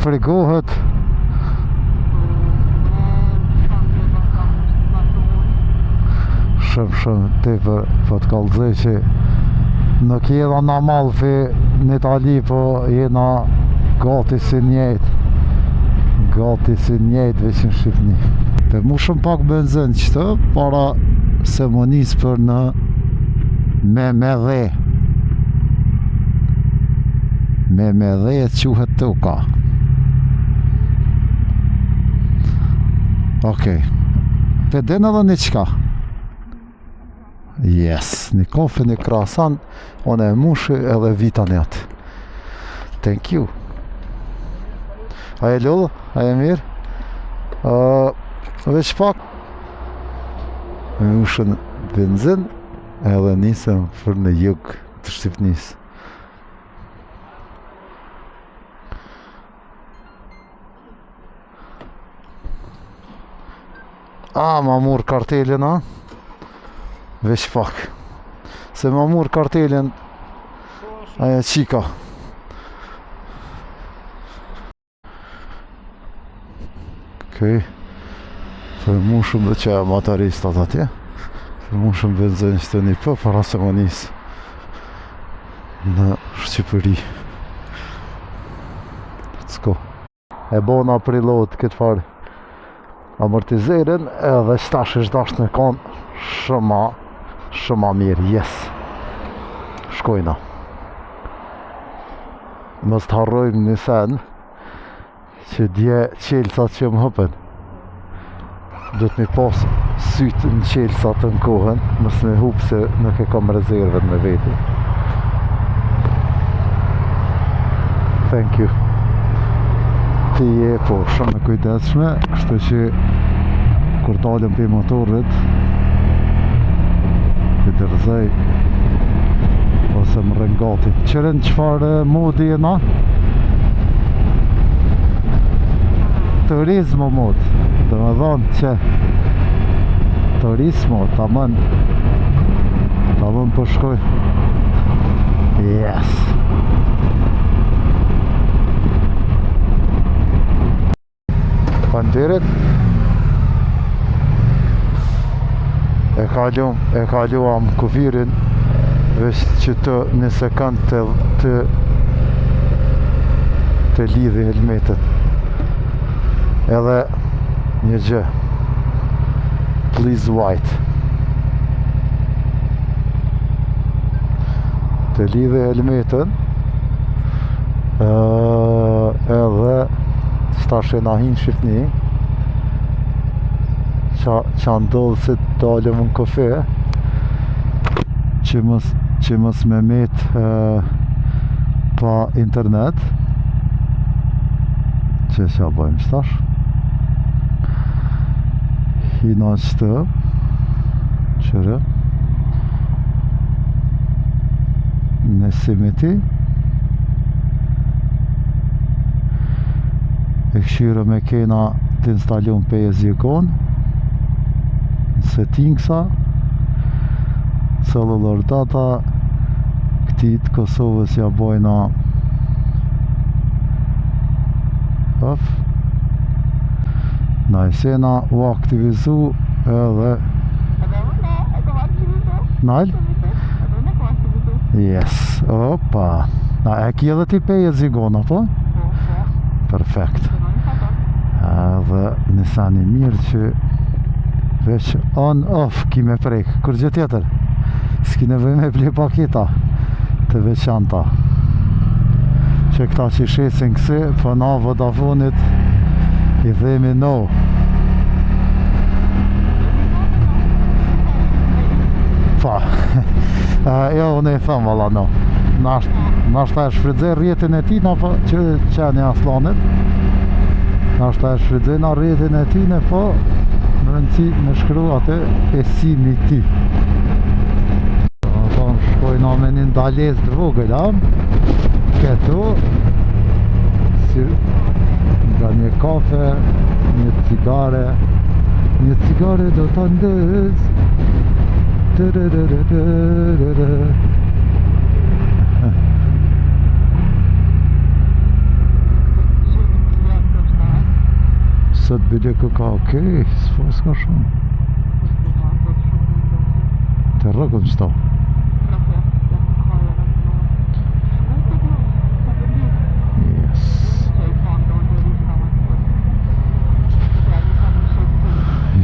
frigohet. Shumë tepër po të kallëzoj që nuk jena në Amalfi në Itali, po jena gati si njejt. Gati si njejt veç në Shqipni. Të mu shumë pak benzin qëtë para se më nisë për në me dhe. Me dhe e quhet tuka. Okej. Pedin edhe një qka. Yes, një kafe, një krasan, one e mushi edhe vitan jatë. Thank you. Aje lullë, aje mirë. Veç pak. Me mushën benzin, edhe nisëm për në jug të Shqipnisë. Ma mur kartelin, a? Veç pak. Se ma mur kartelin aja qika. Okej. Për mu shumë dhe që e motoristat atje. Për mu shumë benzin që të një për para se më nisë në Shqipëri. Let's go. E bona preload këtë farë amortizerin edhe qëtash është dash në kanë shumë mirë, yes. Shkojna. Mës të harrojmë një sen që dje qelësat që më hëpen. Do të mi pas sytë në qelësat të në kohën, mës me hupë se nuk e kam rezervet me veti. Thank you. Ti je po shumë e kujdeshme, kështu që kur dalëm për motorit të dërzej ose më rëngati. Qërën qëfar modi e na? Turizmo mod, dhe me dhonë që turismo, ta mën për shkoj. Yes. Panderit e kaluam kufirin veç që të një sekund të lidhi helmetet. Edhe një gjë, please white, të lidhi helmetin edhe qëtash e na hinë Shqipni që ndodhë se të dalëm në kafe që mës me met pa internet që bëjmë qëtash hina qëtë qërë në simiti e këshyre me kena të installon PS-jikon settingsa cellular data këtit Kosovës ja bojna na e sena u aktivizu edhe nal? Yes, opa na e ki edhe ti PS-jikon apo? Perfekt. Edhe nisa një mirë që veç on-off ki me prek. Kur gjë tjetër s'ki nevoj me ble paketa të veçanta që këta që shesin kësi për na Vodafonit i dhemi no. Pa jo, unë e thëmë valla no. Nashta e shfridzej rjetin e tina po që qenja aslanit. Nashta e shfridzej na rjetin e tine po në rëndësi me shkru atë e simi ti. Shkojna me një ndaljes të vogël, këtu nga një kafe, një cigare do të ndëz. Sot bileku ka okej, s'ka shumë. Të rëgëm qëto. Yes.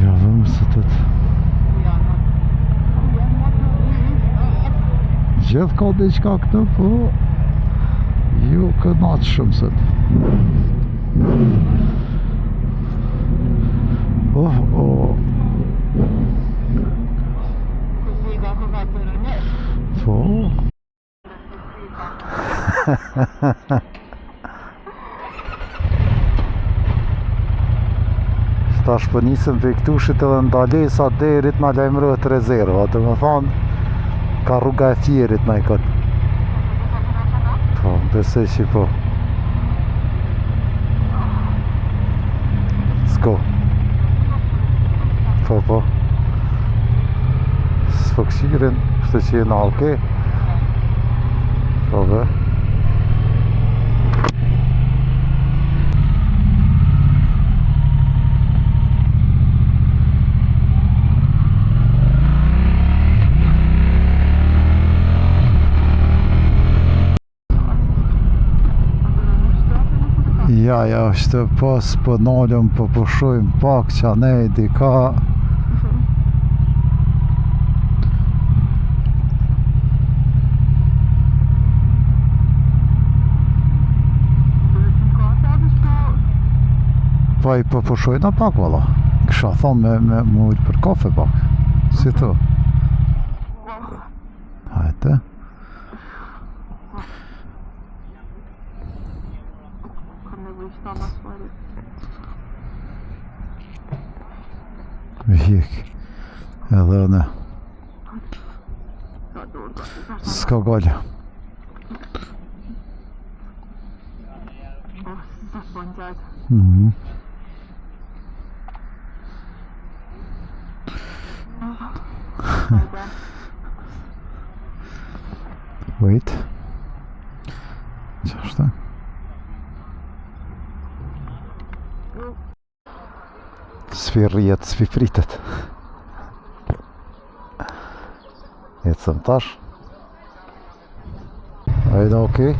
Ja, vëmë se të të... Gjithë ka diqka këtë, po... Ju kënatë shumë sot. Oh. Po. Stash për nisëm për këtushit edhe ndalesa derit na lajmërët rezerva, të më thonë ka rruga e Fierit na i këtë. Po, besoj që po. S'ko. Po. S'po këshirin, shtë që jena okej. Po dhe. Ja, është pas po nalëm, po pushojmë pak që ne dika. Po i po pushojnë pak valla. Kësha thonë me ujtë për kafe pak. Si tu? Hajte. Vjek edhe në s'ka gale. Wait. Qashtë? S'fi rrijet, s'fi fritet. Ecëm tash. Ajde okej.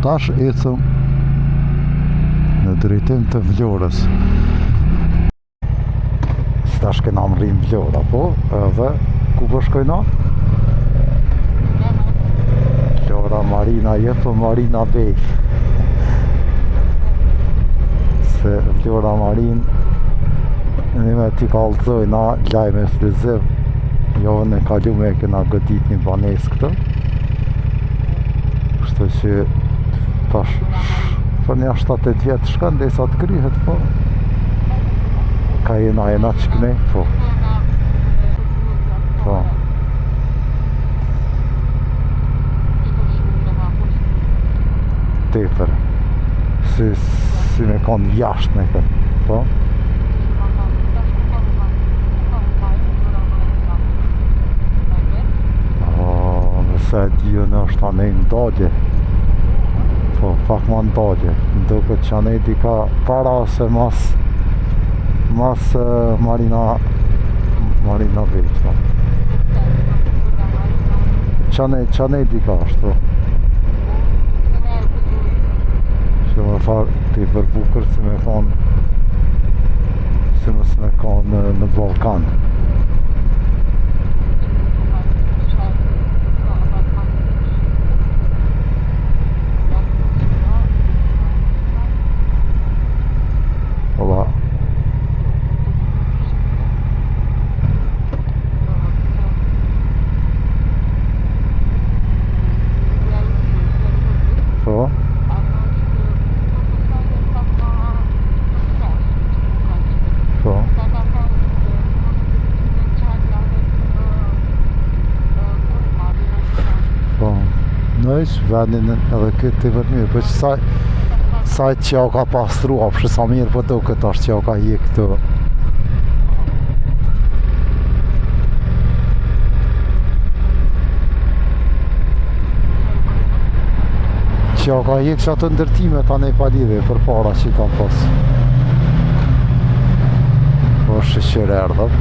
Tash ecëm në drejtim të Vlorës. Tash kena më rrim Vlora, po, edhe ku po shkojna? Vlora Marina, po Marina Bay. Se Vlora Marin, nime ti ka alëzojna lajme ekskluziv. Jo në kalume e kena godit një banes këtë. Kështu që tash për një 7-8 vjetë shkën dhe sa të kryhet, po. Ka jena që këne, po. Tepër. Si me kanë jashtë me këtë, po. Nëse e dhjo në është anej në dagje. Po, pak ma në dagje. Ndo këtë që anej di ka para ose mas Marina vetë. Qane di ka ashtu. Që më farë të i përbukër si me thonë si mësë me ka në Balkan. Vendin edhe këtë të vërmirë, për që sajt që ja ka pastrua, përshë sa mirë për do këtë ashtë që ja ka hi këtu. Që ja ka hi kështë atë ndërtime ta ne palive për para që i kam pas. Po shqyre erdhëm.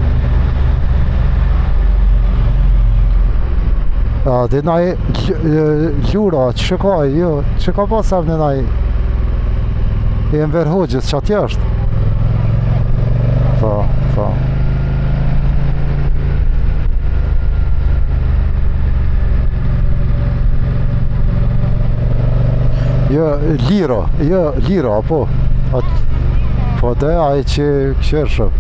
Dhe naj ljura, që ka, jo, që ka pas evne naj e Enver Hoxhës që atje është. Tha. Jo, lira, po. Po dhe aj që këshërshëm.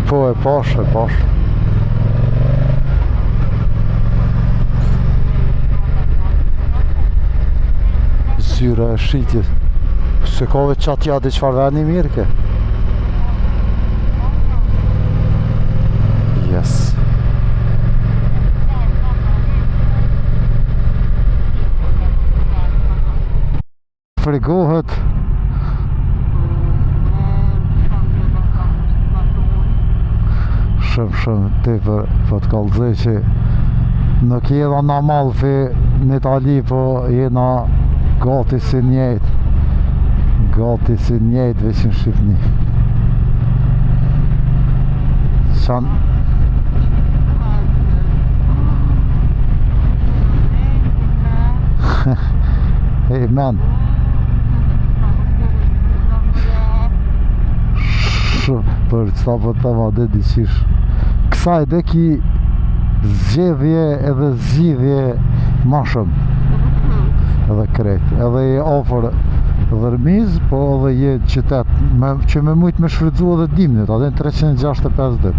Po e pash. Zyra e shqitjes. Se ka veç atja dhe qfar veni mirë ke? Yes. Frigohet. Shumë tepër po të kallëzoj që nuk jena në Amalfi në Itali, po jena gati si njejt veç në Shqipni. Hey man, për qëta për të ma dhe diqish kësaj dhe ki zgjedhje edhe zgjidhje ma shumë edhe krejt, edhe je ofër dhërmiz, po edhe je qytet që me mujt me shfrydzu edhe dimnit, adhe 365 dit.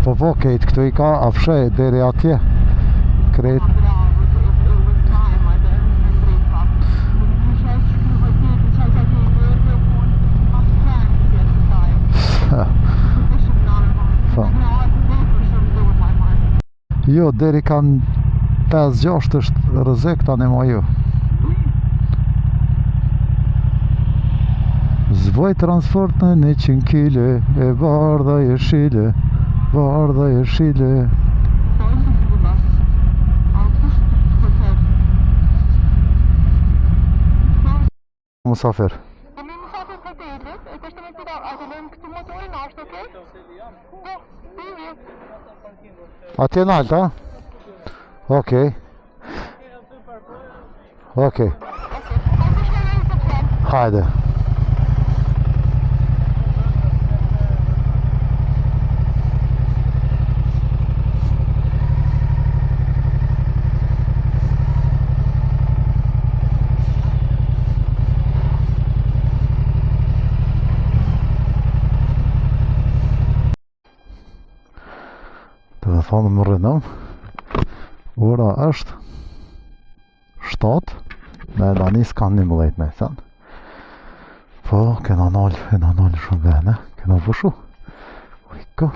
Po, kejt këtu i ka afshej deri atje, krejt. Jo, deri kanë 5-6 është rëzik tani ma ju. Zvoj transport në 100 kile, e bardha e shile. Musafir. Atje në alta? Okej. Hajde. Thonë më rënëm, ora është 7, me da njësë kanë 11 me thënë. Po, kena nalë shumë bene, kena vëshu. Ujko.